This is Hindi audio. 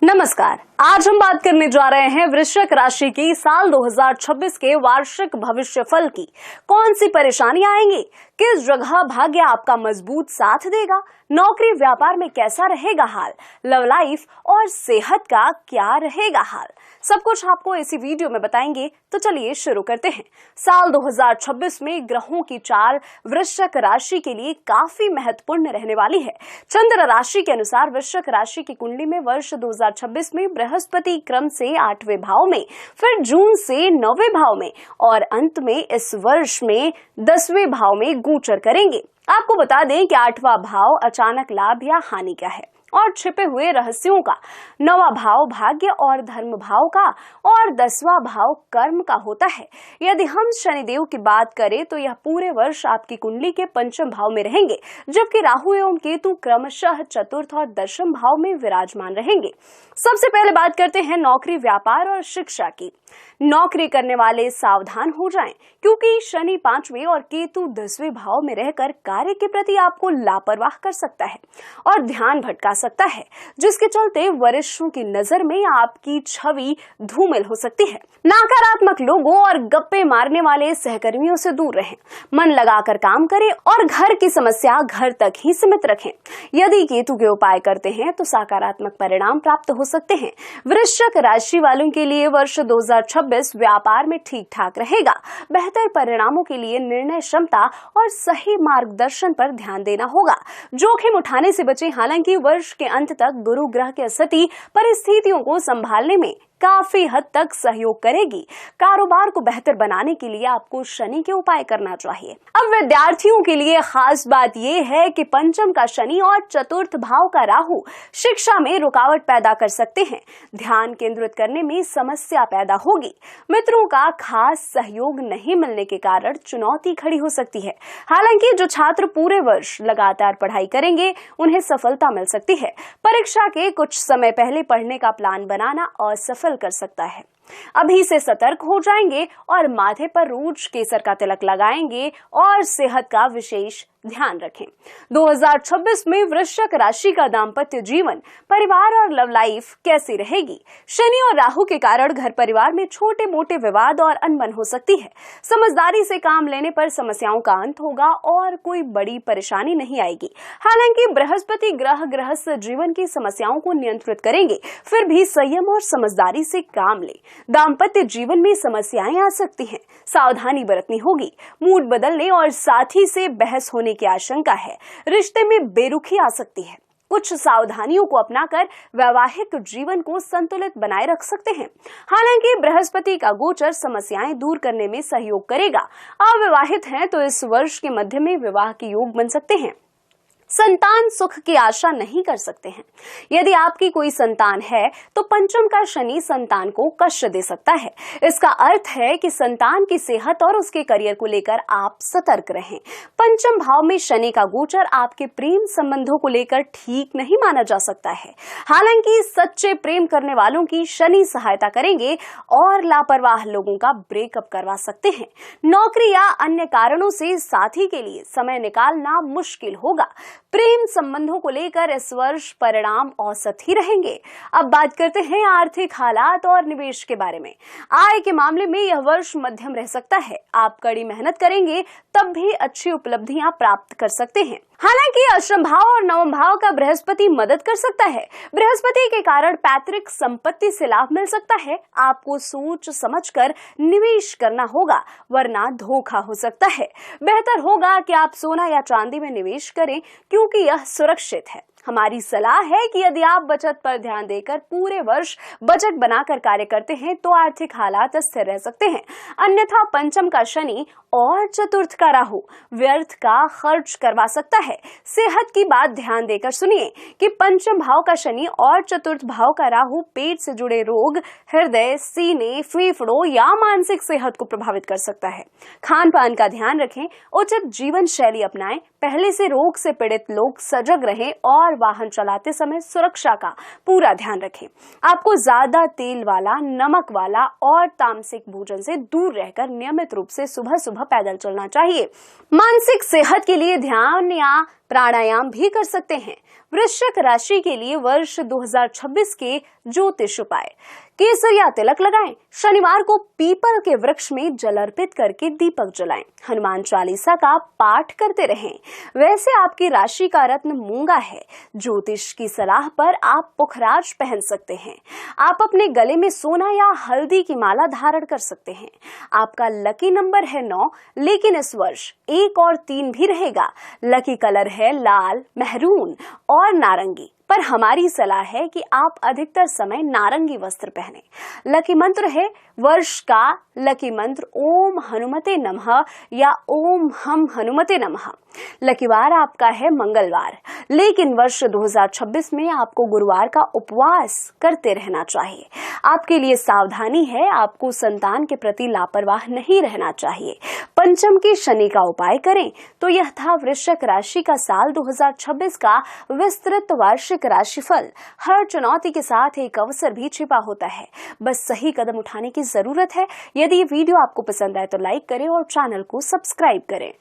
नमस्कार। आज हम बात करने जा रहे हैं वृश्चिक राशि की साल 2026 के वार्षिक भविष्यफल की। कौन सी परेशानियां आएंगी, किस जगह भाग्य आपका मजबूत साथ देगा, नौकरी व्यापार में कैसा रहेगा हाल, लव लाइफ और सेहत का क्या रहेगा हाल, सब कुछ आपको इसी वीडियो में बताएंगे। तो चलिए शुरू करते हैं। साल 2026 में ग्रहों की चाल वृश्चिक राशि के लिए काफी महत्वपूर्ण रहने वाली है। चंद्र राशि के अनुसार वृश्चिक राशि की कुंडली में वर्ष 2026 में बृहस्पति क्रम से 8वें भाव में, फिर जून से 9वें भाव में और अंत में इस वर्ष में 10वें भाव में गोचर करेंगे। आपको बता दें कि 8वां भाव अचानक लाभ या हानि का है और छिपे हुए रहस्यों का, 9वां भाव भाग्य और धर्म भाव का और 10वां भाव कर्म का होता है। यदि हम शनिदेव की बात करें तो यह पूरे वर्ष आपकी कुंडली के पंचम भाव में रहेंगे, जबकि राहु एवं केतु क्रमशः चतुर्थ और दशम भाव में विराजमान रहेंगे। सबसे पहले बात करते हैं नौकरी व्यापार और शिक्षा की। नौकरी करने वाले सावधान हो जाएं, क्योंकि शनि 5वें और केतु 10वें भाव में रहकर कार्य के प्रति आपको लापरवाह कर सकता है और ध्यान भटका सकता है, जिसके चलते वरिष्ठों की नजर में आपकी छवि धूमिल हो सकती है। नकारात्मक लोगों और गप्पे मारने वाले सहकर्मियों से दूर रहें, मन लगाकर काम करें और घर की समस्या घर तक ही सीमित रखें। यदि केतु के उपाय करते हैं तो सकारात्मक परिणाम प्राप्त हो सकते हैं। वृश्चिक राशि वालों के लिए वर्ष 2026 व्यापार में ठीक ठाक रहेगा। बेहतर परिणामों के लिए निर्णय क्षमता और सही मार्गदर्शन पर ध्यान देना होगा। जोखिम उठाने से बचें। हालांकि वर्ष के अंत तक गुरु ग्रह की स्थिति परिस्थितियों को संभालने में काफी हद तक सहयोग करेगी। कारोबार को बेहतर बनाने के लिए आपको शनि के उपाय करना चाहिए। अब विद्यार्थियों के लिए खास बात यह है कि पंचम का शनि और चतुर्थ भाव का राहु शिक्षा में रुकावट पैदा कर सकते हैं। ध्यान केंद्रित करने में समस्या पैदा होगी। मित्रों का खास सहयोग नहीं मिलने के कारण चुनौती खड़ी हो सकती है। हालांकि जो छात्र पूरे वर्ष लगातार पढ़ाई करेंगे उन्हें सफलता मिल सकती है। परीक्षा के कुछ समय पहले पढ़ने का प्लान बनाना असफल कर सकता है। अभी से सतर्क हो जाएंगे और माथे पर रूज केसर का तिलक लगाएंगे और सेहत का विशेष ध्यान रखें। 2026 में वृश्चिक राशि का दाम्पत्य जीवन, परिवार और लव लाइफ कैसी रहेगी? शनि और राहु के कारण घर परिवार में छोटे मोटे विवाद और अनबन हो सकती है। समझदारी से काम लेने पर समस्याओं का अंत होगा और कोई बड़ी परेशानी नहीं आएगी। हालांकि बृहस्पति ग्रह गृहस्थ जीवन की समस्याओं को नियंत्रित करेंगे, फिर भी संयम और समझदारी से काम लें। दाम्पत्य जीवन में समस्याएं आ सकती हैं, सावधानी बरतनी होगी। मूड बदलने और साथी से बहस होने की आशंका है। रिश्ते में बेरुखी आ सकती है। कुछ सावधानियों को अपनाकर वैवाहिक जीवन को संतुलित बनाए रख सकते हैं। हालांकि बृहस्पति का गोचर समस्याएं दूर करने में सहयोग करेगा। अविवाहित हैं तो इस वर्ष के मध्य में विवाह के योग बन सकते हैं। संतान सुख की आशा नहीं कर सकते हैं। यदि आपकी कोई संतान है तो पंचम का शनि संतान को कष्ट दे सकता है। इसका अर्थ है कि संतान की सेहत और उसके करियर को लेकर आप सतर्क रहें। पंचम भाव में शनि का गोचर आपके प्रेम संबंधों को लेकर ठीक नहीं माना जा सकता है। हालांकि सच्चे प्रेम करने वालों की शनि सहायता करेंगे और लापरवाह लोगों का ब्रेकअप करवा सकते हैं। नौकरी या अन्य कारणों से साथी के लिए समय निकालना मुश्किल होगा। प्रेम संबंधों को लेकर इस वर्ष परिणाम औसत ही रहेंगे। अब बात करते हैं आर्थिक हालात और निवेश के बारे में। आय के मामले में यह वर्ष मध्यम रह सकता है। आप कड़ी मेहनत करेंगे तब भी अच्छी उपलब्धियां प्राप्त कर सकते हैं। हालांकि अष्टम भाव और नवम भाव का बृहस्पति मदद कर सकता है। बृहस्पति के कारण पैतृक संपत्ति से लाभ मिल सकता है। आपको सोच समझकर निवेश करना होगा, वरना धोखा हो सकता है। बेहतर होगा कि आप सोना या चांदी में निवेश करें, क्योंकि यह सुरक्षित है। हमारी सलाह है कि यदि आप बचत पर ध्यान देकर पूरे वर्ष बजट बनाकर कार्य करते हैं तो आर्थिक हालात स्थिर रह सकते हैं। अन्यथा पंचम का शनि और चतुर्थ का राहु व्यर्थ का खर्च करवा सकता है। सेहत की बात ध्यान देकर सुनिए कि पंचम भाव का शनि और चतुर्थ भाव का राहु पेट से जुड़े रोग, हृदय, सीने, फेफड़ों या मानसिक सेहत को प्रभावित कर सकता है। खान पान का ध्यान रखें, उचित जीवन शैली अपनाएं। पहले से रोग से पीड़ित लोग सजग रहें और वाहन चलाते समय सुरक्षा का पूरा ध्यान रखें। आपको ज्यादा तेल वाला, नमक वाला और तामसिक भोजन से दूर रहकर नियमित रूप से सुबह सुबह पैदल चलना चाहिए। मानसिक सेहत के लिए ध्यान या प्राणायाम भी कर सकते हैं। वृश्चिक राशि के लिए वर्ष 2026 के ज्योतिष उपाय: केसरिया तिलक लगाएं, शनिवार को पीपल के वृक्ष में जल अर्पित करके दीपक जलाएं, हनुमान चालीसा का पाठ करते रहें। वैसे आपकी राशि का रत्न मूंगा है। ज्योतिष की सलाह पर आप पुखराज पहन सकते हैं। आप अपने गले में सोना या हल्दी की माला धारण कर सकते हैं। आपका लकी नंबर है 9, लेकिन इस वर्ष 1 और 3 भी रहेगा। लकी कलर है लाल, मेहरून और नारंगी, पर हमारी सलाह है कि आप अधिकतर समय नारंगी वस्त्र पहने। लकी मंत्र है वर्ष का लकी मंत्र ओम हनुमते नमः या ओम हम हनुमते नमः। लकी वार आपका है मंगलवार, लेकिन वर्ष 2026 में आपको गुरुवार का उपवास करते रहना चाहिए। आपके लिए सावधानी है, आपको संतान के प्रति लापरवाह नहीं रहना चाहिए। पंचम के शनि का उपाय करें। तो यह था वृश्चिक राशि का साल 2026 का विस्तृत वार्षिक राशिफल। हर चुनौती के साथ एक अवसर भी छिपा होता है, बस सही कदम उठाने की जरूरत है। यदि ये वीडियो आपको पसंद आए तो लाइक करें और चैनल को सब्सक्राइब करें।